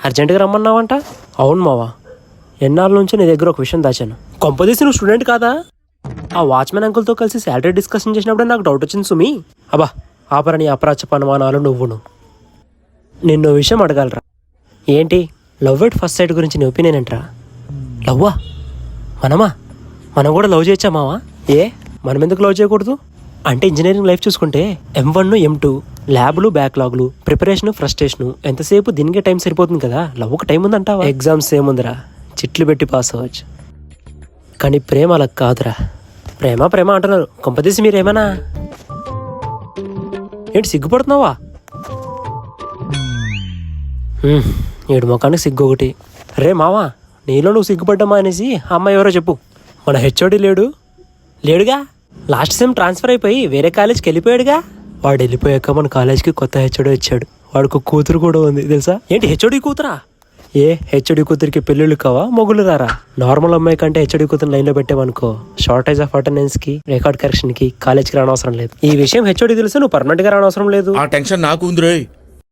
అర్జెంటుగా రమ్మన్నావంట? అవును మావా, ఎన్నాళ్ళ నుంచి నీ దగ్గర ఒక విషయం దాచాను. కొంపదీసి నువ్వు స్టూడెంట్ కాదా? ఆ వాచ్మెన్ అంకుల్తో కలిసి శాలరీ డిస్కషన్ చేసినప్పుడే నాకు డౌట్ వచ్చింది సుమి. అబ్బా ఆపరని అప్రాచ పనుమానాలు నువ్వును. నిన్ను విషయం అడగాలరా. ఏంటి లవ్ ఎట్ ఫస్ట్ సైట్ గురించి నీ ఒపీనియన్ ఏంట్రా? లవ్వా? మనం కూడా లవ్ చేయొచ్చా మావా? మనం ఎందుకు లవ్ చేయకూడదు? అంటే ఇంజనీరింగ్ లైఫ్ చూసుకుంటే M1 M2 ల్యాబ్లు బ్యాక్లాగ్లు ప్రిపరేషన్ ఫ్రస్ట్రేషను ఎంతసేపు దీనికే టైం సరిపోతుంది కదా. లవ్కి టైం ఉందంటావా? ఎగ్జామ్స్ ఏముందిరా, చిట్లు పెట్టి పాస్ అవ్వచ్చు. కానీ ప్రేమ అలా కాదురా. ప్రేమ అంటున్నారు, కొంపదీసి మీరేమన్నా ఏంటి సిగ్గుపడుతున్నావా? ఏడు ముఖానికి సిగ్గు ఒకటి. రే మావా, నీలో నువ్వు సిగ్గుపడ్డామా అనేసి అమ్మాయి ఎవరో చెప్పు. మన హెచ్ఓడి లేడుగా. లాస్ట్ సెమ్ ట్రాన్స్ఫర్ అయిపోయి వేరే కాలేజ్కి వెళ్ళిపోయాడుగా. వాడు వెళ్ళిపోయాక మన కాలేజ్కి కొత్త హెచ్ఓడి వచ్చాడు. వాడికి కూతురు కూడా ఉంది తెలుసా? ఏంటి హెచ్ఓడి కూతురా? హెచ్ఓడి కూతురికి పెళ్ళిళ్ళు కావా, మొగుళ్ళు రారా? నార్మల్ అమ్మాయి కంటే హెచ్ఓడి కూతురు లైన్లో పెట్టామనుకో షార్టేజ్ ఆఫ్ అటెండెన్స్ కి రికార్డ్ కరెక్షన్ కి కాలేజ్కి రానవసరం లేదు. ఈ విషయం హెచ్ఓడి తెలిసి నువ్వు పర్మనెంట్ గా రానవసరం లేదు. ఆ టెన్షన్ నాకు ఉంది.